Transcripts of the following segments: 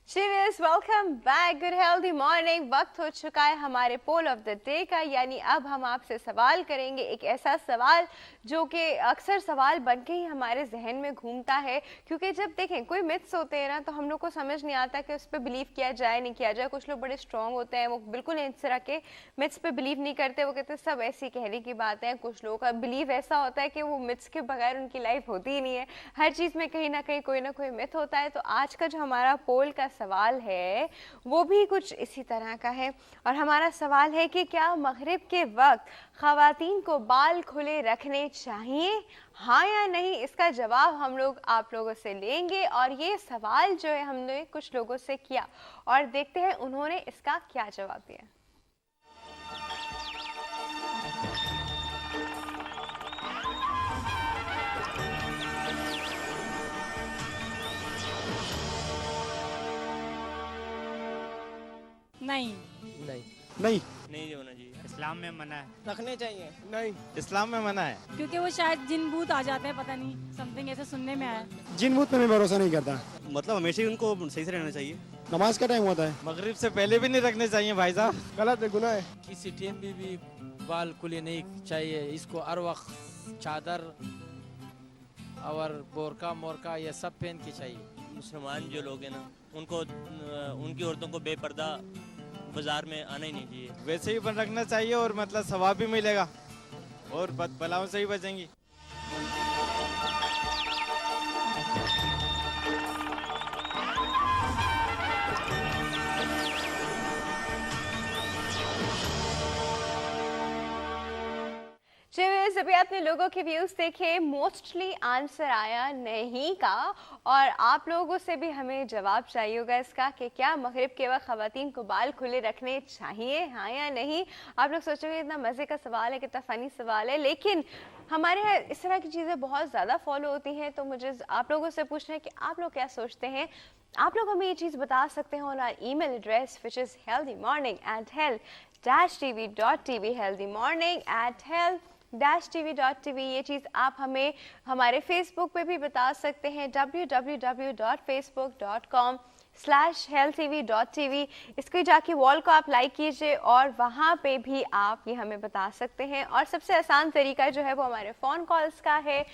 Cheers, welcome back. Good healthy morning. वक्त हो चुका है हमारे पोल ऑफ द डे का, यानी अब हम आपसे सवाल करेंगे एक ऐसा सवाल जो कि अक्सर सवाल बन के ही हमारे जहन में घूमता है, क्योंकि जब देखें कोई मिथ्स होते हैं ना तो हम लोग को समझ नहीं आता कि उस पर बिलीव किया जाए नहीं किया जाए। कुछ लोग बड़े स्ट्रांग होते हैं, वो बिल्कुल इस तरह के मिथ्स पे बिलीव नहीं करते, वो कहते हैं सब ऐसी कहने की बात है। कुछ लोगों का बिलीव ऐसा होता है कि वो मिथ्स के बगैर उनकी लाइफ होती ही नहीं है, हर चीज़ में कहीं ना कहीं कोई ना कोई मिथ होता है। तो आज का जो हमारा पोल का सवाल है वो भी कुछ इसी तरह का है, और हमारा सवाल है कि क्या मगरिब के वक्त ख़वातीन को बाल खुले रखने चाहिए, हाँ या नहीं। इसका जवाब हम लोग आप लोगों से लेंगे, और ये सवाल जो है हमने कुछ लोगों से किया और देखते हैं उन्होंने इसका क्या जवाब दिया। नहीं नहीं नहीं नहीं होना चाहिए। इस्लाम में मना है। रखने चाहिए। नहीं इस्लाम में मना है क्योंकि वो शायद जिन भूत आ जाते हैं, पता नहीं समथिंग ऐसे सुनने में आया। जिन भूत पे मैं भरोसा नहीं करता। मतलब हमेशा ही उनको सही से रहना चाहिए। नमाज का टाइम होता है। मगरिब से पहले भी नहीं रखने चाहिए भाई साहब। गलत है, गुनाह है। किसी टाइम भी बाल खुले नहीं चाहिए। इसको हर वक्त चादर और बोरका मोरका ये सब पहन के चाहिए। मुसलमान जो लोग हैं ना उनको उनकी औरतों को बेपर्दा बाजार में आना ही नहीं चाहिए। वैसे ही बन रखना चाहिए और मतलब सवाब भी मिलेगा और बलाओं से ही बचेंगी। अभी आपने लोगों के व्यूज देखे, मोस्टली आंसर आया नहीं का, और आप लोगों से भी हमें जवाब चाहिए होगा इसका कि क्या मगरिब के वक्त खवातीन को बाल खुले रखने चाहिए, हाँ या नहीं। आप लोग सोचोगे इतना मज़े का सवाल है, कितना फ़नी सवाल है, लेकिन हमारे यहाँ इस तरह की चीज़ें बहुत ज़्यादा फॉलो होती हैं। तो मुझे आप लोगों से पूछना है कि आप लोग क्या सोचते हैं। आप लोग हमें ये चीज़ बता सकते हैं on our email address which is healthymorning@health-tv, healthymorning@health-tv.tv। ये चीज़ आप हमें हमारे फेसबुक पे भी बता सकते हैं, www.facebook.com/healthtv.tv। इसको जाके वॉल को आप लाइक कीजिए और वहाँ पे भी आप ये हमें बता सकते हैं। और सबसे आसान तरीका जो है वो हमारे फ़ोन कॉल्स का है।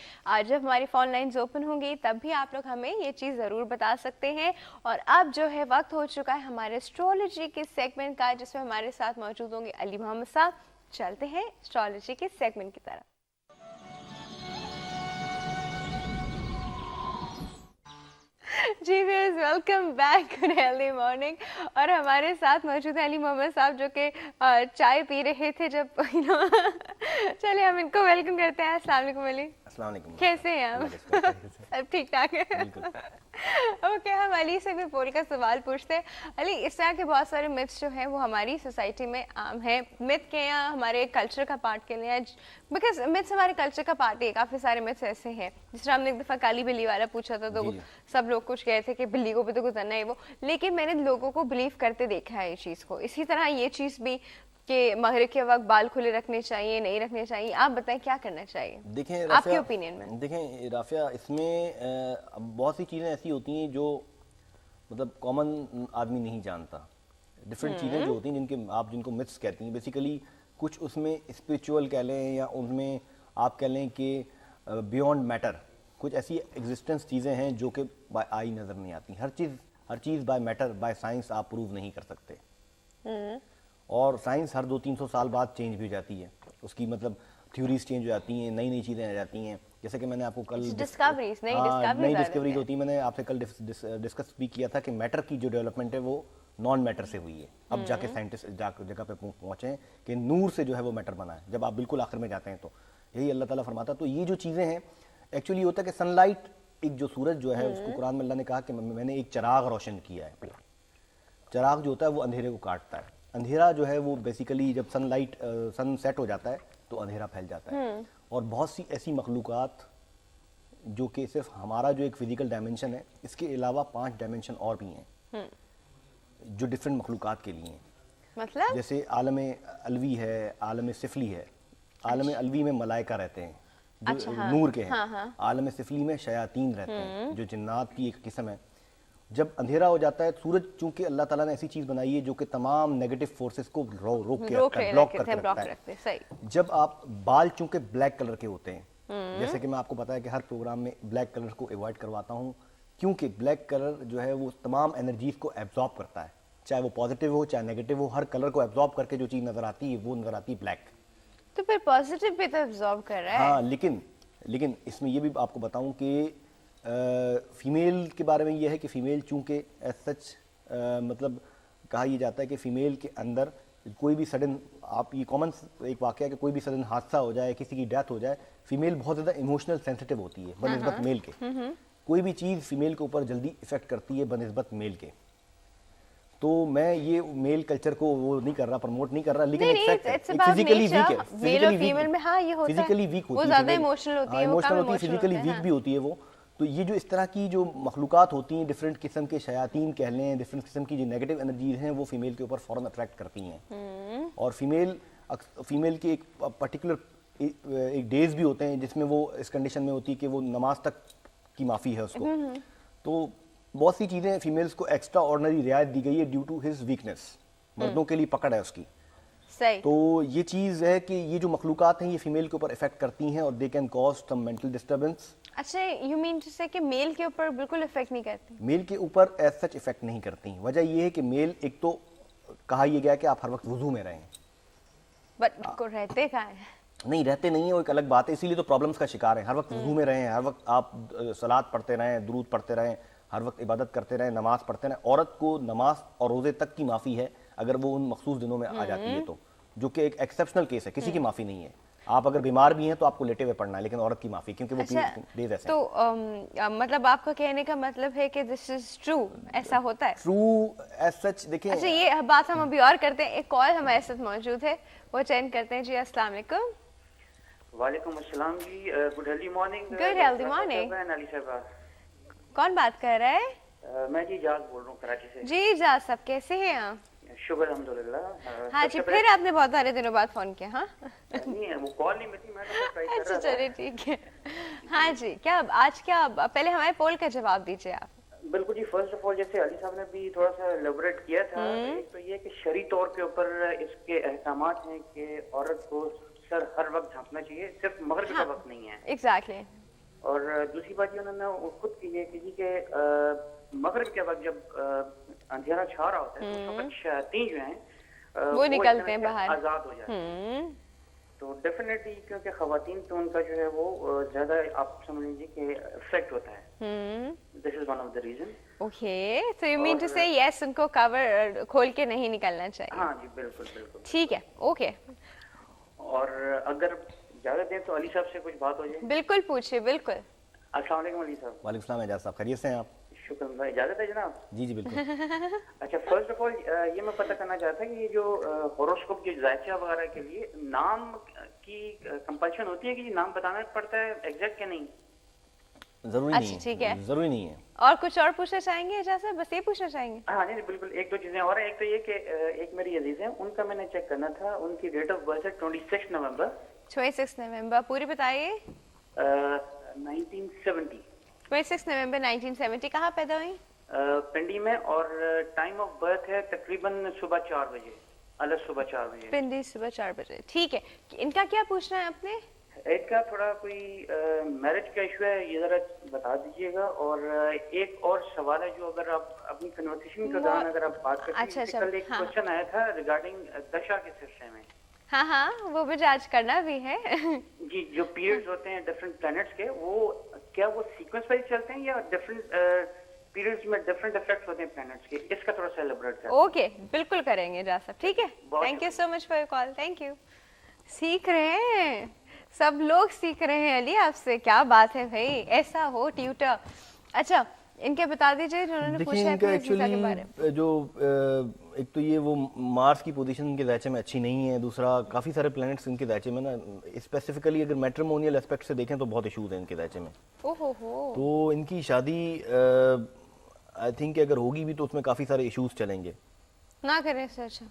जब हमारी फ़ोन लाइन्स ओपन होंगी तब भी आप लोग हमें ये चीज़ ज़रूर बता सकते हैं। और अब जो है वक्त हो चुका है हमारे एस्ट्रोलॉजी के सेगमेंट का, जिसमें हमारे साथ मौजूद होंगे अली मोहम्मद साहब। चलते हैं एस्ट्रोलॉजी के सेगमेंट की तरफ। जी viewers, welcome back, good healthy morning. और हमारे साथ मौजूद है अली मोहम्मद साहब जो कि चाय पी रहे थे जब चलिए हम इनको वेलकम करते हैं। अस्सलाम वालेकुम अली। अस्सलाम वालेकुम। कैसे हैं आप? सब ठीक ठाक है। ओके, हम अली से भी पोल का सवाल पूछते हैं। अली, इस तरह के बहुत सारे मिथ्स जो हैं वो हमारी सोसाइटी में आम है। मिथ के या हमारे कल्चर का पार्ट के लिए, बिकॉज मिथ्स हमारे कल्चर का पार्ट है। काफ़ी सारे मिथ्स ऐसे हैं, जिस तरह हमने एक दफ़ा काली बिल्ली वाला पूछा था तो सब लोग कुछ कहे थे कि बिल्ली को भी तो गुजरना है वो, लेकिन मैंने लोगों को बिलीव करते देखा है ये चीज़ को। इसी तरह ये चीज़ भी कि मगरिब के वक्त बाल खुले रखने चाहिए नहीं रखने चाहिए, आप बताएं क्या करना चाहिए? देखें आपके ओपिनियन में। देखें राफिया, इसमें बहुत सी चीज़ें ऐसी होती हैं जो मतलब कॉमन आदमी नहीं जानता। डिफरेंट चीज़ें जो होती हैं जिनको मिथ्स कहती हैं, बेसिकली कुछ उसमें स्पिरिचुअल कह लें या उनमें आप कह लें कि बियॉन्ड मैटर कुछ ऐसी एग्जिस्टेंस चीज़ें हैं जो कि बाय आई नज़र नहीं आती। हर चीज़ बाय मैटर बाय साइंस आप प्रूव नहीं कर सकते, और साइंस हर 200-300 साल बाद चेंज भी हो जाती है। उसकी मतलब थ्योरीज चेंज हो जाती हैं, नई चीज़ें आ जाती हैं। जैसे कि मैंने आपको कल नई डिस्कवरीज होती, मैंने आपसे कल डिस्कस भी किया था कि मैटर की जो डेवलपमेंट है वो नॉन मैटर से हुई है। अब जाके साइंटिस्ट जगह पे पहुँचे हैं कि नूर से जो है वो मैटर बना है। जब आप बिल्कुल आखिर में जाते हैं तो यही अल्लाह ताला फरमाता। तो ये जो चीज़ें हैं एक्चुअली होता है कि सनलाइट, एक जो सूरज जो है उसको कुरान में अल्लाह ने कहा कि मैंने एक चिराग रोशन किया है। चिराग जो होता है वो अंधेरे को काटता है। अंधेरा जो है वो बेसिकली जब सन सेट हो जाता है तो अंधेरा फैल जाता है। और बहुत सी ऐसी मखलूक़ात जो कि सिर्फ हमारा जो एक फिजिकल डायमेंशन है, इसके अलावा 5 डायमेंशन और भी हैं जो डिफरेंट मखलूक़ात के लिए हैं। मतलब जैसे आलम अलवी है, आलम सिफली है। आलम अलवी में मलाइका रहते हैं जो नूर के हैं। आलम सिफली में शयातीन रहते हैं जो जिन्नात की एक किस्म है। जब अंधेरा हो जाता है, सूरज चूंकि अल्लाह ताला ने ऐसी चीज बनाई है जो कि तमाम नेगेटिव फोर्सेस को रोक के रखता है, ब्लॉक करके रखता है। सही। जब आप बाल चूंकि ब्लैक कलर के होते हैं, जैसे कि मैं आपको पता है कि हर प्रोग्राम में ब्लैक कलर को अवॉइड करवाता हूं, क्योंकि ब्लैक कलर जो है वो तमाम एनर्जीज को एब्जॉर्ब करता है, चाहे वो पॉजिटिव हो चाहे नेगेटिव हो, हर कलर को एब्जॉर्ब करके जो चीज नजर आती है वो नजर आती है ब्लैक। तो फिर पॉजिटिव भी तो एब्जॉर्ब कर रहा है। हाँ, लेकिन इसमें ये भी आपको बताऊं कि फीमेल के बारे में ये है कि फीमेल चूंकि एज सच मतलब कहा यह जाता है कि फीमेल के अंदर कोई भी सडन, आप ये कॉमन एक वाक़या है कि कोई भी सडन हादसा हो जाए, किसी की डेथ हो जाए, फीमेल बहुत ज़्यादा इमोशनल सेंसिटिव होती है बनिस्बत मेल के। कोई भी चीज़ फीमेल के ऊपर जल्दी इफेक्ट करती है बनिस्बत मेल के। तो मैं ये मेल कल्चर को वो नहीं कर रहा, प्रमोट नहीं कर रहा, लेकिन फिजिकली वीक है, फिजिकली वीक होती है, ज्यादा इमोशनल होती है, इमोशनल होती है, फिजिकली वीक भी होती है वो। तो ये जो इस तरह की जो मखलूक़ात होती हैं, डिफरेंट किस्म के शयातीन कह लें, डिफरेंट किस्म की जो नेगेटिव एनर्जीज हैं वो फीमेल के ऊपर फ़ौरन अट्रैक्ट करती हैं। और फीमेल के एक पर्टिकुलर एक डेज भी होते हैं जिसमें वो इस कंडीशन में होती है कि वो नमाज तक की माफ़ी है उसको। तो बहुत सी चीज़ें फीमेल्स को एक्स्ट्रा ऑर्डिनरी रियायत दी गई है ड्यू टू हिज वीकनेस, मर्दों के लिए पकड़ है उसकी। सही। तो ये चीज़ है कि ये जो मखलूक़ात हैं ये फीमेल के ऊपर इफेक्ट करती हैं और they can cause some mental disturbance. अच्छा, यू मीन टू से कि मेल के ऊपर बिल्कुल इफेक्ट नहीं करती? मेल के ऊपर एज सच इफेक्ट नहीं करती। वजह ये है कि मेल, एक तो कहा यह गया कि आप हर वक्त वुजू में रहें, बट को रहते कहाँ हैं? नहीं रहते नहीं है, वो एक अलग बात है, इसीलिए तो प्रॉब्लम्स का शिकार है। हर वक्त वुजू में रहें, हर वक्त आप सलात पढ़ते रहें, दुरूद पढ़ते रहें, हर वक्त इबादत करते रहें, नमाज पढ़ते रहें। औरत को नमाज और रोजे तक की माफ़ी है अगर वो उन मखसूस दिनों में आ जाती है तो, जो कि एक एक्सेप्शनल केस है, किसी की माफ़ी नहीं है। आप अगर बीमार भी हैं तो आपको लेटे हुए पढ़ना है, लेकिन औरत की माफ़ी, क्योंकि वो डेज ऐसे। तो मतलब आपका कहने का मतलब है कि दिस इज ट्रू, ऐसा होता है? ट्रू एज सच देखिए। अच्छा, ये बात हम अभी और करते हैं। एक कॉल हमारे साथ मौजूद है, वो अटेंड करते हैं जी। अस्सलाम वालेकुम। वालेकुम अस्सलाम जी, good healthy morning. Good healthy morning. कौन बात कर रहा है? मैं जी इजाज बोल रहा हूँ कराची से। जी इजाज साहब, कैसे हैं आप? शुक्र अल्हम्दुलिल्लाह। हाँ जी, फिर आपने बहुत सारे दिनों बाद फोन किया। हाँ नहीं है, वो कॉल नहीं मिली, मैं तो ट्राई कर अच्छा रहा था। चलिए ठीक है। हाँ जी, क्या आज क्या पहले हमारे पोल का जवाब दीजिए आप। बिल्कुल जी, फर्स्ट ऑफ ऑल जैसे अली साहब ने भी थोड़ा सा एलैबोरेट किया था, एक तो ये कि शरई तौर के ऊपर इसके अहकामात हैं कि औरत को सर हर वक्त झांपना चाहिए, सिर्फ मगरिब का वक्त नहीं है। एग्जैक्टली। और दूसरी बात ये उन्होंने खुद की है कि मगरिब के वक्त जब अंधेरा छा रहा होता है तो उस वक्त शयातीन जो हैं वो निकलते हैं बाहर, आजाद हो जाते हैं। तो डेफिनेटली क्योंकि खवातीन तो उनका जो है वो ज्यादा आप समझ लीजिए कि इफेक्ट होता है। This is one of the reason. Okay, so you mean to say yes, उनको कवर खोल के नहीं निकलना चाहिए। हाँ जी, बिल्कुल बिल्कुल ठीक है, ओके। और अगर ज्यादा दें तो अली साहब से कुछ बात हो जाए। बिल्कुल पूछिए, बिल्कुल। अस्सलाम वालेकुम अली साहब। वालेकुम सलाम एजाज साहब, खैरियत से हैं आप? शुक्र अल्लाह, इजाजत है जनाब? जी जी बिल्कुल। अच्छा, फर्स्ट ऑफ ऑल ये मैं पता करना चाहता कि ये जो होरोस्कोप जो जायचा वगैरह के लिए नाम की कंपल्शन होती है कि नाम बताना पड़ता है एग्जैक्ट या नहीं? जरूरी अच्छा, नहीं ठीक है, जरूरी नहीं है। और कुछ और पूछना चाहेंगे एजाज? बस ये पूछना चाहेंगे? हाँ नहीं बिल्कुल, एक दो चीजें और हैं। एक तो ये कि एक मेरी अजीज है, उनका मैंने चेक करना था, उनकी डेट ऑफ बर्थ है 26 नवंबर। 26 नवंबर, पूरी बताइए। 1970। 26 नवंबर 1970। कहाँ पैदा हुई? पिंडी में, और टाइम ऑफ बर्थ है तकरीबन सुबह 4 बजे, अलग सुबह 4 बजे। पिंडी सुबह 4 बजे, ठीक है। इनका क्या पूछना है आपने? इनका थोड़ा कोई मैरिज का इशू है, ये जरा बता दीजिएगा। और एक और सवाल है जो अगर आप अपनी कन्वर्सेशन के दौरान अगर आप बात करते हैं, अच्छा, कल एक क्वेश्चन आया था रिगार्डिंग दशा के सिलसिले में। हाँ हाँ, वो मुझे आज करना भी है। जी, जो पीरियड्स होते हैं डिफरेंट प्लैनेट्स के, वो क्या वो सीक्वेंस वाइज चलते हैं या डिफरेंट पीरियड्स में डिफरेंट इफेक्ट्स होते हैं प्लैनेट्स के? इसका थोड़ा सा एलैबोरेट करें। ओके, बिल्कुल करेंगे जा सब, ठीक है। Thank you so much for your call, thank you. सीख रहे हैं, सब लोग सीख रहे हैं अली आपसे, क्या बात है भाई, ऐसा हो ट्यूटर। अच्छा, इनके बता दीजिए जो उन्होंने पूछा है अपने वीजा के बारे में। जो एक तो ये वो मार्स की पोजीशन इनके ज़ायचे में अच्छी नहीं है, दूसरा काफ़ी सारे प्लैनेट्स इनके ज़ायचे में ना, स्पेसिफिकली अगर मैट्रिमोनियल एस्पेक्ट से देखें तो बहुत इशूज़ हैं इनके ज़ायचे में। ओहो, तो इनकी शादी आई थिंक अगर होगी भी तो उसमें काफ़ी सारे इशूज़ चलेंगे। ना करें सर, अच्छा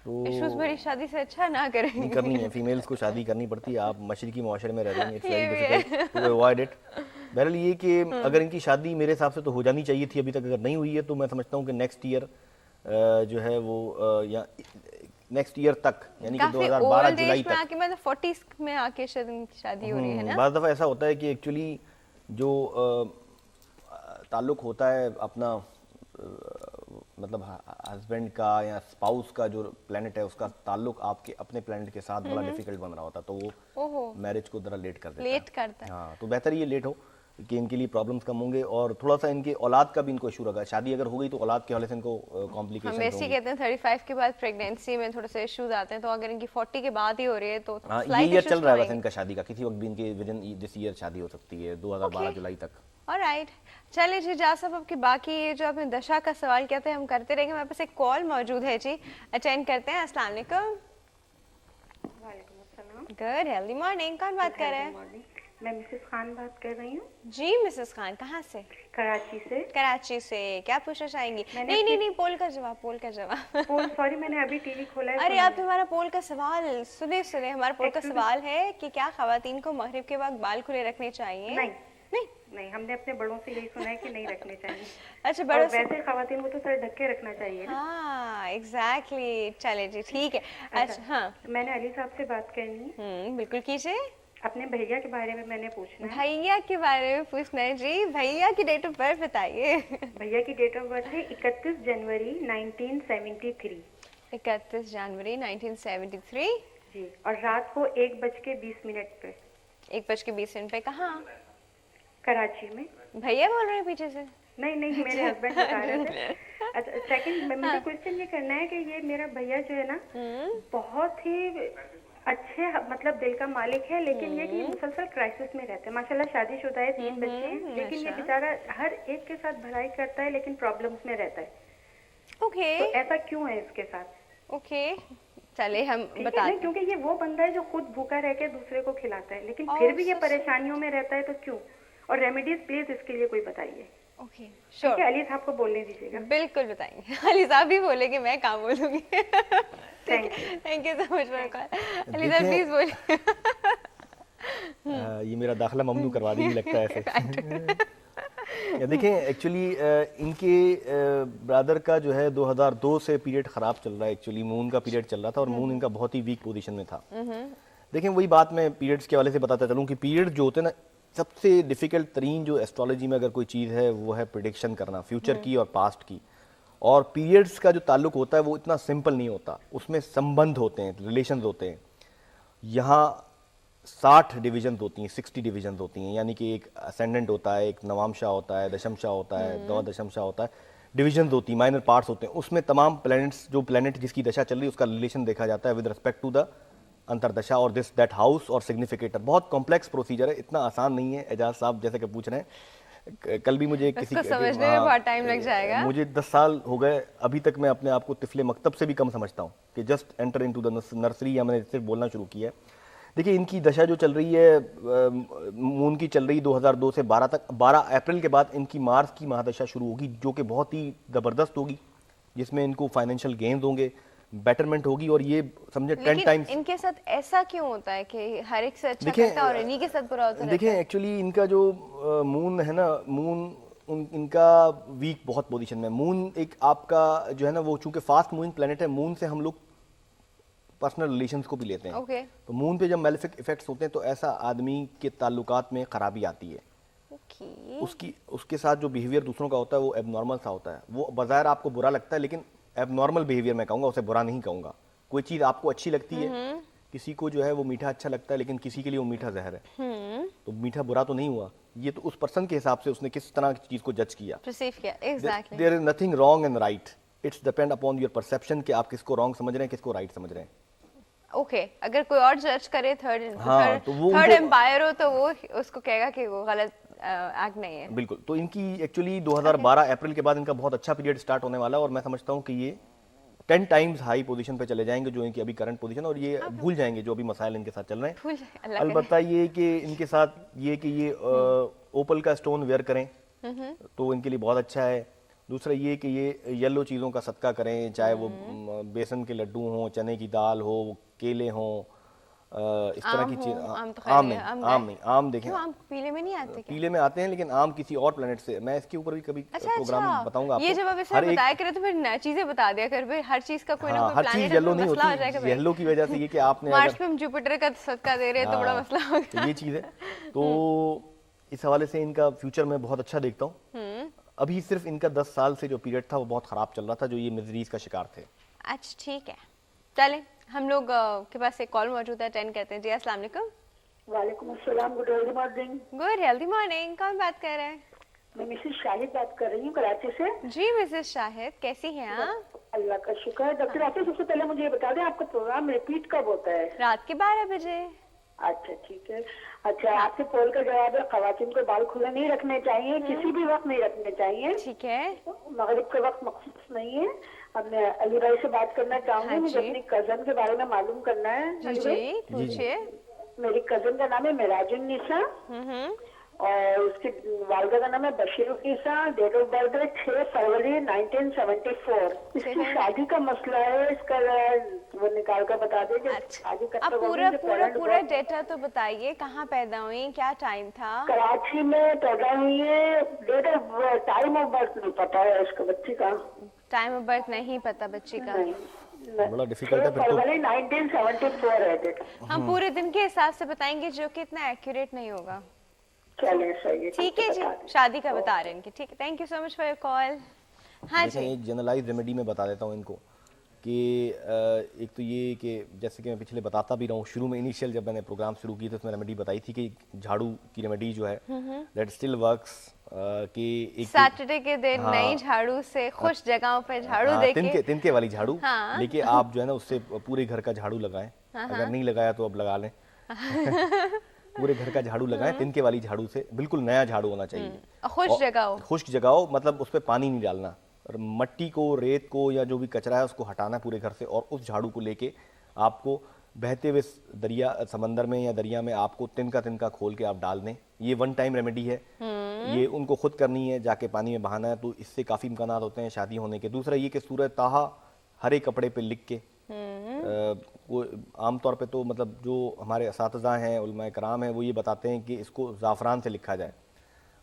तो इश्यूज भरी शादी से अच्छा ना करें। नहीं करनी है, फीमेल्स को शादी करनी पड़ती है। आप मशरकी मुआशरे में रह रही हैं, it's very difficult to avoid it. बहरहाल ये कि अगर इनकी शादी मेरे हिसाब से तो हो जानी चाहिए थी, अभी तक अगर नहीं हुई है तो मैं समझता हूँ कि नेक्स्ट ईयर जो है वो या नेक्स्ट ईयर तक यानी कि काफी 2012 ओल्ड जुलाई एज में तक। आके मतलब 40s में आके शायद उनकी शादी हो रही है ना। बाज़ दफ़ा ऐसा होता है कि एक्चुअली जो ताल्लुक होता है अपना मतलब हस्बैंड का या स्पाउस का जो प्लेनेट है उसका ताल्लुक आपके अपने प्लेनेट के साथ बड़ा डिफिकल्ट बन रहा होता है, तो वो ओहो, मैरिज को जरा लेट कर देता लेट करता है। हाँ, तो बेहतर ये लेट हो कि इनके लिए प्रॉब्लम्स कम होंगे और थोड़ा सा इनके औलाद का भी इनको इशू रहा। शादी अगर हो गई तो औलाद के हवाले से इनको हम कॉम्प्लिकेशन वैसे ही होंगे। कहते हैं 35 के बाद प्रेगनेंसी में थोड़े से इश्यूज आते हैं, तो अगर इनकी 40 के बाद ही हो रही है तो हाँ, ये slight ईयर issues चल तो रहा है बस आएंगे। इनका शादी का, किसी वक्त भी इनके विद इन दिस ईयर शादी हो सकती है 2012 जुलाई तक। ऑलराइट, चलिए जी जा साहब, आपकी बाकी ये जो आपने दशा का सवाल किया था हम करते रहेंगे। हमारे पास एक कॉल मौजूद है जी, अटेंड करते हैं। अस्सलाम वालेकुम। गुड हेल्दी मॉर्निंग, कौन बात कर रहे हैं? मैं मिसेस खान बात कर रही हूँ जी मिसेस खान, कहाँ से? कराची से। कराची से। क्या पूछना चाहेंगी? मैंने नहीं नहीं नहीं, पोल का जवाब, पोल का जवाब। पोल, सॉरी मैंने अभी टीवी खोला है। अरे आप हमारा पोल का सवाल सुने सुने। हमारा पोल का सवाल है कि क्या खवातीन को मगरिब के वक्त बाल खुले रखने चाहिए? नहीं नहीं नहीं, हमने अपने बड़ों से यही सुना है कि नहीं रखने चाहिए। अच्छा, और बड़ों से। वैसे खवातीन को तो सर ढक के रखना चाहिए ना। हाँ एग्जैक्टली, चले जी ठीक है। अच्छा हाँ, मैंने अली साहब से बात करनी है। बिल्कुल कीजिए। अपने भैया के बारे में मैंने पूछना है। भैया के बारे में पूछना है जी। भैया की डेट ऑफ बर्थ बताइए। भैया की डेट ऑफ बर्थ है 31 जनवरी 1973 31 जनवरी 1973 जी, और रात को 1:20 पे 1:20 पे। कहाँ? कराची में। भैया बोल रहे हैं पीछे से? नहीं नहीं, मेरे हस्बैंड बता रहे थे। अच्छा, सेकंड मुझे क्वेश्चन ये करना है कि ये मेरा भैया जो है ना बहुत ही अच्छे मतलब दिल का मालिक है, लेकिन ये कि मुसलसल क्राइसिस में रहते हैं। माशाल्लाह शादीशुदा है, 3 बच्चे हैं, लेकिन ये बेचारा हर एक के साथ भलाई करता है लेकिन प्रॉब्लम्स में रहता है। ओके तो ऐसा क्यों है इसके साथ? ओके, चले हम ठीक है बता। नहीं, क्योंकि ये वो बंदा है जो खुद भूखा रह के दूसरे को खिलाता है, लेकिन फिर भी ये परेशानियों में रहता है, तो क्यों? और रेमेडीज प्लीज इसके लिए कोई बताइए। ओके ठीक श्योर, है, अली साहब को बोलने दीजिएगा। बिल्कुल बताएंगे। अली साहब भी बोलेंगे, मैं कहाँ बोलूंगी। Thank you so much for call. Ali साहब प्लीज बोलिए। ये मेरा दाखिला ममनू करवा देंगे लगता है ऐसे। देखें एक्चुअली इनके ब्रदर का जो है 2002 से पीरियड ख़राब चल रहा है। एक्चुअली मून का पीरियड चल रहा था और मून इनका बहुत ही वीक पोजीशन में था। देखें वही बात मैं पीरियड्स के हवाले से बताता चलूँ कि पीरियड जो होते हैं ना, सबसे डिफ़िकल्ट तरीन जो एस्ट्रोलॉजी में अगर कोई चीज़ है वो है प्रिडिक्शन करना फ्यूचर की और पास्ट की। और पीरियड्स का जो ताल्लुक होता है वो इतना सिंपल नहीं होता, उसमें संबंध होते हैं, रिलेशंस होते हैं। यहाँ 60 डिवीजन होती हैं, 60 डिवीजन होती हैं, यानी कि एक असेंडेंट होता है, एक नवामशा होता है, दशमशा होता है, द्वादशमशा होता है, डिवीजन होती हैं, माइनर पार्ट्स होते हैं। उसमें तमाम प्लैनेट्स, जो प्लैनेट जिसकी दशा चल रही है उसका रिलेशन देखा जाता है विद रिस्पेक्ट टू द अंतरदशा और दिस दैट हाउस और सिग्निफिकेटर। बहुत कॉम्प्लेक्स प्रोसीजर है, इतना आसान नहीं है। एजाज साहब जैसे कि पूछ रहे हैं, कल भी मुझे किसी उसको समझने में बहुत टाइम लग जाएगा। मुझे 10 साल हो गए, अभी तक मैं अपने आप को तिफले मकतब से भी कम समझता हूँ कि just enter into the nursery, या मैंने सिर्फ बोलना शुरू किया है। देखिए इनकी दशा जो चल रही है मून की चल रही 2002 से 12 तक। 12 अप्रैल के बाद इनकी मार्स की महादशा शुरू होगी जो कि बहुत ही ज़बरदस्त होगी, जिसमें इनको फाइनेंशियल गेन्स होंगे, बेटरमेंट होगी और ये समझे 10 टाइम्स। इनके साथ ऐसा क्यों होता है कि हर एक से अच्छा करता है और इन्हीं के साथ बुरा होता है? देखिए एक्चुअली इनका जो मून है ना, मून इनका वीक बहुत पोजीशन में। मून एक आपका जो है ना वो चूंकि फास्ट मूविंग प्लेनेट है, मून से हम लोग पर्सनल रिलेशंस को भी लेते हैं। ओके। तो मून पे जब मेलेफिक इफेक्ट्स होते हैं तो ऐसा आदमी के ताल्लुकात में खराबी आती है। ओके। उसके साथ जो बिहेवियर दूसरों का होता है वो एबनॉर्मल सा होता है। वो बाज़ाहिर आपको बुरा लगता है, लेकिन एबनॉर्मल बिहेवियर मैं कहूँगा, उसे बुरा नहीं कहूँगा। कोई चीज़ आपको अच्छी लगती है, किसी को जो है वो मीठा अच्छा लगता है, लेकिन किसी के लिए वो मीठा जहर है। तो मीठा बुरा तो नहीं हुआ, ये तो उस पर्सन के हिसाब से उसने किस तरह की चीज़ को जज किया, परसीव किया। Exactly. There is nothing wrong and right, it's depend upon your perception कि आप किसको रॉन्ग समझ रहे हैं, किसको राइट समझ रहे हैं। ओके, अगर कोई और जज करे हाँ, तो वो थर्ड उनको- एम्पायर हो तो वो उसको कहेगा कि वो गलत एक्ट नहीं है। बिल्कुल। तो इनकी एक्चुअली 2012 अप्रैल के बाद इनका बहुत अच्छा पीरियड स्टार्ट होने वाला है और मैं समझता हूँ कि ये 10 टाइम्स हाई पोजीशन पे चले जाएंगे जो इनकी अभी करंट पोजीशन, और ये भूल जाएंगे जो अभी मसाइल इनके साथ चल रहे हैं। भूल जाए, अल्लाह अलबत्ता ये कि इनके साथ ये कि ये ओपल का स्टोन वेयर करें तो इनके लिए बहुत अच्छा है। दूसरा ये कि ये येलो चीज़ों का सदका करें, चाहे वो बेसन के लड्डू हों, चने की दाल हो, केले हों, इस तरह आम की हो, चीज आम तो खैर आम नहीं, नहीं, आम आम नहीं। नहीं, आम देखें, क्यों आम पीले में नहीं आते क्या? पीले में आते हैं लेकिन आम किसी और प्लेनेट से, मैं इसके ऊपर भी कभी अच्छा प्रोग्राम बताऊंगा अच्छा, आपको। ये जब आप इस हर तरह एक, बताया करे तो फिर चीजें बता दिया कर भाई, हर चीज का कोई ना हाँ, कोई हर प्लैनेट चीज है येलो तो नहीं मसला हो होती, जाएगा भाई। येलो की वजह से ये कि आपने मार्स अगर पे हम जुपिटर का सदका दे रहे हैं तो बड़ा हाँ, मसला हो तो ये चीज है। तो इस हवाले से इनका फ्यूचर मैं बहुत अच्छा देखता हूँ। अभी सिर्फ इनका 10 साल से जो पीरियड था वो बहुत खराब चल रहा था, जो ये मिजरीज का शिकार थे। अच्छा ठीक है, चलें हम लोग के पास एक कॉल मौजूद है, अटेंड करते हैं। जी अस्सलाम वालेकुम। वालेकुम अस्सलाम, good early morning. Good healthy morning, कौन बात कर रहे हैं? मैं मिसेस शाहिद बात कर रही हूँ कराची से। जी मिसेस शाहिद, कैसी हैं आप? अल्लाह का शुक्र है। डॉक्टर आफिस, सबसे पहले मुझे ये बता दें आपका प्रोग्राम रिपीट कब होता है? रात के 12 बजे। अच्छा ठीक है। अच्छा, आपसे पोल का जवाब है, खवातीन को बाल खुले नहीं रखने चाहिए, किसी भी वक्त नहीं रखने चाहिए। ठीक है। मगरिब के वक्त मखसूस नहीं है। अब मैं अली भाई से बात करना चाहूंगी, हाँ मुझे जी। अपनी कजन के बारे में मालूम करना है। जी अली जी भाई, पूछिए। मेरी कजन का नाम है मिराजुन निसा और उसकी वालिदा का नाम है बशीरुन्निसा। डेट ऑफ बर्थ है 6 फरवरी 1974। इसकी शादी का मसला है, इसका वो निकाल कर बता दे कि शादी अब कब पूरा होगी। पूरा पूरा डेटा तो बताइए, कहाँ पैदा हुई, क्या टाइम था? कराची में पैदा हुई है। Date of time of birth नहीं पता है उसका, बच्ची का टाइम ऑफ बर्थ नहीं पता बच्ची का? बड़ा डिफिकल्ट है 6 फिर तो। फरवरी 1974 है डेट। हम पूरे दिन के हिसाब से बताएंगे जो कि इतना एक्यूरेट नहीं होगा। चलिए सही है, ठीक है जी, शादी का बता रहे हैं इनकी। ठीक है, thank you so much for your call. हाँ देखें, जी एक जनरलाइज रेमेडी में बता देता हूँ इनको कि एक तो ये कि जैसे कि मैं पिछले बताता भी रहा हूँ, शुरू में इनिशियल जब मैंने प्रोग्राम शुरू किए तो उसमें रेमेडी बताई थी कि झाड़ू की रेमेडी जो है दैट स्टिल वर्क्स, कि एक सैटरडे के दिन हाँ, नई झाड़ू से खुश जगहों पे झाड़ू हाँ, देके तिनके वाली झाड़ू हाँ। लेके आप जो है ना उससे पूरे घर का झाड़ू लगाएं। अगर नहीं लगाया तो अब लगा लें। पूरे घर का झाड़ू लगाएं, तिनके वाली झाड़ू से, बिल्कुल नया झाड़ू होना चाहिए। खुश जगह हो। खुश्क जगह हो, मतलब उस पर पानी नहीं डालना, और मट्टी को, रेत को या जो भी कचरा है उसको हटाना है पूरे घर से, और उस झाड़ू को लेके आपको बहते हुए दरिया, समंदर में या दरिया में आपको तिनका खोल के आप डाल दें। ये वन टाइम रेमेडी है, ये उनको खुद करनी है, जाके पानी में बहाना है, तो इससे काफ़ी इम्कान होते हैं शादी होने के। दूसरा ये कि सूरह ताहा हरे कपड़े पे लिख के, वो आमतौर पे तो मतलब जो हमारे असातिज़ा हैं, उलमाए कराम हैं, वो ये बताते हैं कि इसको ज़ाफ़रान से लिखा जाए।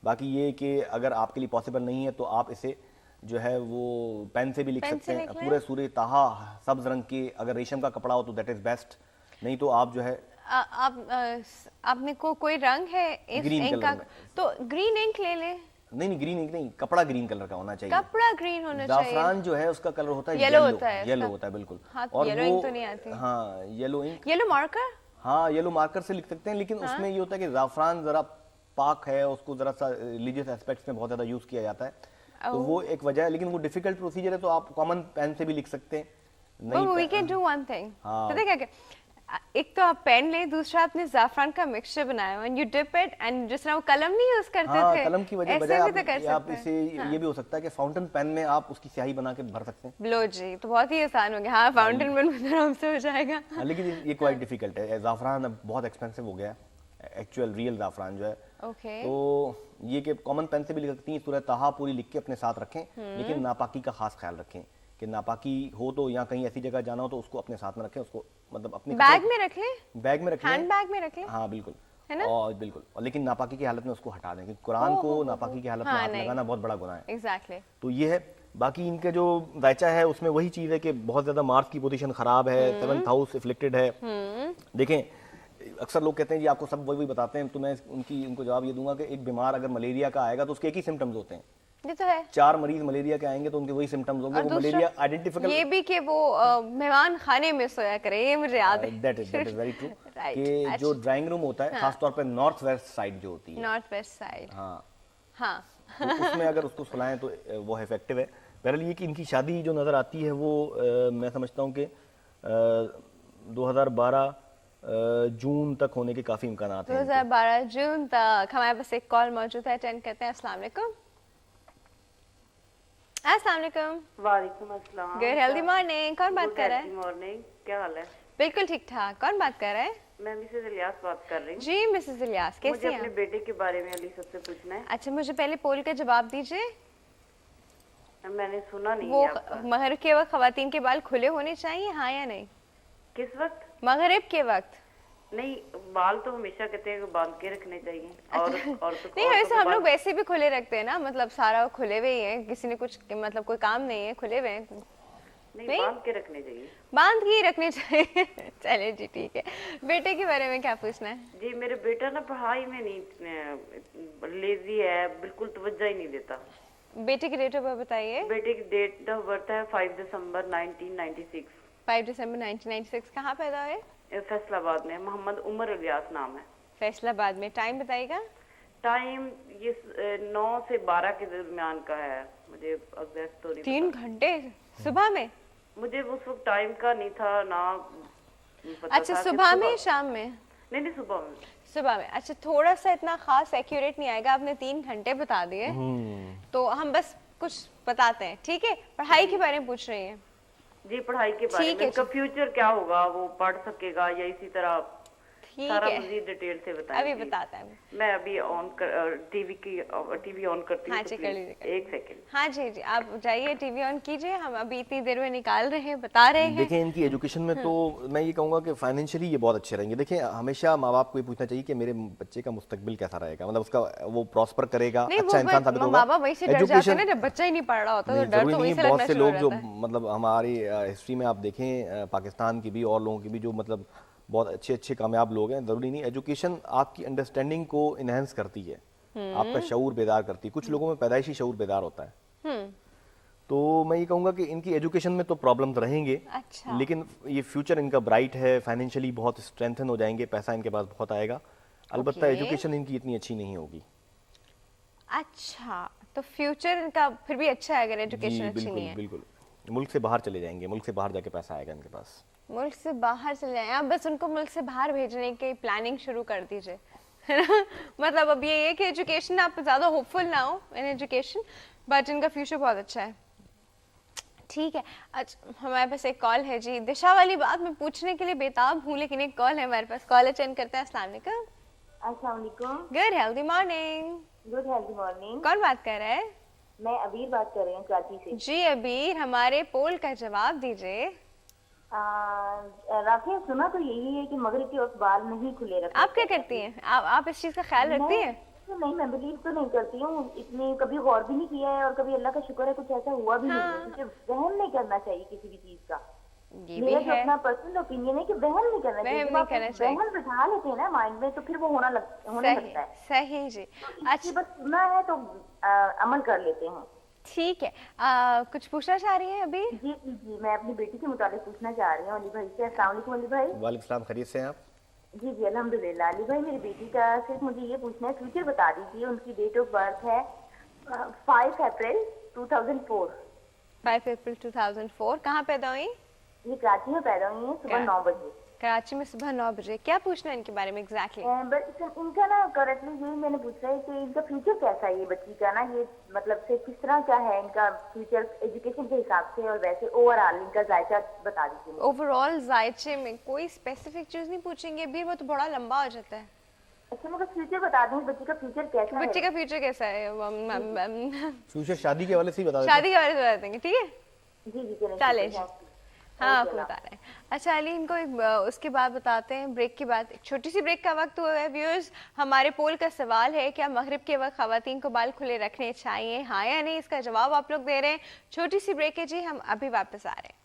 बाकी ये कि अगर आपके लिए पॉसिबल नहीं है तो आप इसे जो है वो पेन से भी लिख सकते हैं। पूरे सूरह ताहा सब्ज़ रंग के, अगर रेशम का कपड़ा हो तो दैट इज़ बेस्ट, नहीं तो आप जो है आपने कोई रंग है इस ग्रीन इंक का? कलर में। तो ग्रीन इंक ले ले। नहीं, ग्रीन इंक नहीं, कपड़ा ग्रीन कलर का होना चाहिए। कपड़ा ग्रीन होना चाहिए। ज़ाफ़रान जो है उसका कलर होता है येलो होता है, येलो होता है बिल्कुल। हाँ, और येलो इंक तो नहीं आती। हाँ, येलो इंक, येलो मार्कर। हाँ, येलो मार्कर से लिख सकते हैं, लेकिन उसमें ये होता है कि ज़ाफ़रान ज़रा पाक है, उसको ज़रा सा रिलीजियस एस्पेक्ट्स में बहुत ज़्यादा यूज़ किया जाता है, तो वो एक वजह है। लेकिन वो डिफिकल्ट प्रोसीजर है, तो आप कॉमन पेन से भी लिख सकते हैं। We can do one thing, हाँ। पता है क्या, एक तो आप पेन ले, दूसरा आपने ज़ाफ़रान का मिक्सचर बनाया and you dip it, and जिस तरह वो कलम नहीं यूज करते हाँ, थे, कलम की वजह ऐसे बजाय भी तो कर आप सकते हैं। इसे ये भी हो सकता है कि फाउंटेन पेन में आप उसकी स्याही बना के भर सकते हैं। लो जी, तो बहुत ही आसान हो गया। हाँ, फाउंटेन पेन में आराम से हो जाएगा। हाँ, लेकिन ये क्वाइट डिफिकल्ट है। ज़ाफ़रान अब बहुत एक्सपेंसिव हो गया है, एक्चुअल रियल ज़ाफ़रान जो है। ओके। तो ये कि कॉमन पेन से भी लिख सकती हैं, सूरह ताहा पूरी लिख के अपने साथ रखें, लेकिन नापाकी का खास ख्याल रखें कि नापाकी हो तो, या कहीं ऐसी जगह जाना हो तो उसको अपने साथ में रखें, उसको मतलब अपने बैग में रख ले, बैग में रखें, हैंड बैग में रख ले। हाँ बिल्कुल, है ना? और बिल्कुल, और लेकिन नापाकी की हालत में उसको हटा दें, क्योंकि कुरान को नापाकी की हालत में हाथ लगाना बहुत बड़ा गुनाह है। एग्जैक्टली। तो ये है। बाकी इनका जो जायचा है उसमें वही चीज़ है कि बहुत ज़्यादा मार्स की पोजीशन ख़राब है, 7th हाउस इफ्लिक्टेड है। देखें, अक्सर लोग कहते हैं जी आपको सब वही बताते हैं, तो मैं उनको जवाब ये दूंगा कि एक बीमार अगर मलेरिया का आएगा तो उसके एक ही सिम्टम्स होते हैं। ये तो है। 4 मरीज मलेरिया के आएंगे तो उनके वही सिम्टम्स होंगे। वो मलेरिया आइडेंटिफिकल, ये भी कि वो मेहमान खाने में सोया करे, ये मुझे याद है। दैट इज वेरी ट्रू कि जो ड्राइंग रूम होता है, खास तौर पे नॉर्थ वेस्ट साइड जो होती है, नॉर्थ वेस्ट साइड, हाँ हाँ, तो उसमें अगर उसको सुलाएं तो वो इफेक्टिव है। बहरहाल ये कि इनकी शादी जो नज़र आती है वो मैं समझता हूँ कि 2012 जून तक होने के काफ़ी इम्कान हैं। 2012 जून तक। हमारे पास एक कॉल मौजूद है, अटेंड करते हैं। अस्सलाम वालेकुम। अस्सलाम वालेकुम। वालेकुम अस्सलाम। गुड हेल्दी मॉर्निंग, कौन बात कर रहा है? मॉर्निंग, क्या हाल है? बिल्कुल ठीक ठाक, कौन बात कर रहा है? मैं मिसेस इलियास बात कर रही हूँ। जी मिसेस इलियास, कैसी मुझे हैं? अपने बेटे के बारे में अली सबसे पूछना है। अच्छा, मुझे पहले पोल का जवाब दीजिए। मैंने सुना नहीं वो है आपका। महर के वक्त खवातीन के बाल खुले होने चाहिए, हाँ या नहीं? किस वक्त? मगरिब के वक्त नहीं, बाल तो हमेशा कहते हैं कि बांध के रखने चाहिए और नहीं वैसे हम लोग वैसे भी खुले रखते हैं ना, मतलब सारा खुले हुए ही है, किसी ने कुछ मतलब कोई काम नहीं है, खुले हुए हैं। नहीं, बांध के रखने चाहिए। बांध के ही रखने चाहिए। चले जी ठीक है। बेटे के बारे में क्या पूछना है? जी मेरे बेटा ना पढ़ाई में नहीं, लेजी है, बिल्कुल तवज्जो ही नहीं देता। बेटे की डेट ऑफ बर्थ बताइए। बेटे की डेट ऑफ बर्थ है 5 दिसंबर 1996। 5 दिसंबर 1996। कहाँ पैदा हुए? फैसलाबाद में। मोहम्मद उमर इलियास नाम है। फैसलाबाद में। टाइम बताइएगा। टाइम ये 9 से 12 के दरमियान का है, मुझे एग्जैक्ट तो नहीं 3 घंटे सुबह में? मुझे उस वक्त टाइम का नहीं था ना पता। अच्छा सुबह में शाम में? नहीं सुबह में। सुबह में। अच्छा थोड़ा सा इतना खास एक्यूरेट नहीं आएगा, आपने 3 घंटे बता दिए तो हम बस कुछ बताते हैं, ठीक है? पढ़ाई के बारे में पूछ रही हैं? जी पढ़ाई के बारे में, उसका फ्यूचर क्या होगा, वो पढ़ सकेगा या इसी तरह सारा मजीद डिटेल से बताइए। अभी बताता है। मैं अभी ऑन टीवी ऑन करती हूँ। हाँ जी कर लीजिए। 1 सेकंड। हाँ जी जी आप जाइए टीवी ऑन कीजिए, हम अभी इतनी देर में निकाल रहे हैं, बता रहे हैं। देखिए इनकी एजुकेशन में तो मैं ये कहूँगा कि फाइनेंशियली ये बहुत अच्छे रहेंगे। देखिए हमेशा माँ बाप को ये पूछना चाहिए कि मेरे बच्चे का मुस्तकबिल कैसा रहेगा, मतलब उसका वो प्रॉस्पर करेगा, अच्छा इंसान साबित होगा। माँ बाप वही से डर जाते हैं ना जब बच्चा ही नहीं पढ़ रहा होता, तो डर तो वही से लगना शुरू हो जाता है। बहुत से लोग जो मतलब हमारी हिस्ट्री में आप देखें पाकिस्तान की भी और लोगों की भी जो मतलब बहुत अच्छे कामयाब लोग हैं, जरूरी नहीं एजुकेशन आपकी अंडरस्टैंडिंग को इनहेंस करती है, आपका शऊर बेदार करती है। कुछ लोगों में पैदाइशी शऊर बेदार होता है। तो मैं ये कहूँगा कि इनकी एजुकेशन में तो प्रॉब्लम तो रहेंगे। अच्छा। लेकिन ये फ्यूचर इनका ब्राइट है, फाइनेंशियली बहुत स्ट्रेंथन हो जाएंगे, पैसा इनके पास बहुत आएगा। अलबत्ता एजुकेशन इनकी इतनी अच्छी नहीं होगी। अच्छा तो फ्यूचर इनका फिर भी अच्छा है अगर एजुकेशन अच्छी नहीं है? बिल्कुल मुल्क से बाहर चले जाएंगे, मुल्क से बाहर जाके पैसा आएगा इनके पास। मुल्क से बाहर चले जाए, आप बस उनको मुल्क से बाहर भेजने की प्लानिंग शुरू कर दीजिए। मतलब अब ये है कि एजुकेशन, आप ज्यादा होपफुल ना हो इन एजुकेशन, बट इनका फ्यूचर बहुत अच्छा है। ठीक है। अच्छा हमारे पास एक कॉल है जी, दिशा वाली बात मैं पूछने के लिए बेताब हूँ, लेकिन एक कॉल है हमारे पास। कॉल अटेंड करते हैं। अस्सलाम वालेकुम। अस्सलाम वालेकुम। Good healthy morning. Good healthy morning. कौन बात कर रहा है? मैं अबीर बात कर रही हूँ कराची से। जी अबीर, हमारे पोल का जवाब दीजिए। राफिया सुना तो यही है कि मगरिब के वक्त बाल नहीं खुले रखते। आप क्या करती हैं? आप इस चीज का ख्याल रखती हैं? नहीं मैं बिलीव तो नहीं करती हूँ, इतनी कभी गौर भी नहीं किया है और कभी अल्लाह का शुक्र है कुछ ऐसा हुआ भी नहीं है। मुझे वहम नहीं करना चाहिए किसी भी चीज का। मेरा जो अपना पर्सनल ओपिनियन है कि वहम नहीं करना चाहिए। जब आप वहम बिठा लेते हैं ना माइंड में तो फिर वो होने लगता है। सही जी। अच्छा बस सुना है तो अमल कर लेते हैं। ठीक है। कुछ पूछना चाह रही हैं अभी? जी जी जी मैं अपनी बेटी के मुताबिक पूछना चाह रही हूँ अली भाई से। अस्सलाम वालेकुम अली भाई। वालेकुम सलाम, खैरियत से हैं आप? जी जी अल्हम्दुलिल्लाह। अली भाई मेरी बेटी का सिर्फ मुझे ये पूछना है, फ्यूचर बता दीजिए। उनकी डेट ऑफ बर्थ है 5 अप्रैल 2004। 5 अप्रैल 2004। कहाँ पैदा हुई? ये कराची में पैदा हुई है, सुबह 9 बजे। कराची में सुबह 9 बजे। क्या पूछना है इनके बारे में एग्जैक्टली? बट इनका ना करेक्टली यही मैंने पूछा है कि इनका फ्यूचर कैसा है ये बच्ची का ना, ये मतलब से किस तरह का है इनका फ्यूचर एजुकेशन के हिसाब से, और वैसे ओवरऑल इनका जायचा बता दीजिए। ओवरऑल जायचे में कोई स्पेसिफिक चीज नहीं पूछेंगे भी, वो तो बड़ा लंबा हो जाता है। अच्छा मुझे फ्यूचर बता दें, बच्ची का फ्यूचर कैसा है? बच्चे का फ्यूचर कैसा है? फ्यूचर शादी के हवाले से ही बता देंगे। शादी के बारे में बता देंगे, ठीक है? जी जी चले जी। हाँ आपको बता रहे हैं। अच्छा अली इनको एक उसके बाद बताते हैं, ब्रेक के बाद। एक छोटी सी ब्रेक का वक्त हुआ है व्यूअर्स। हमारे पोल का सवाल है, क्या मगरिब के वक्त खवातीन को बाल खुले रखने चाहिए, हाँ या नहीं? इसका जवाब आप लोग दे रहे हैं। छोटी सी ब्रेक है जी, हम अभी वापस आ रहे हैं।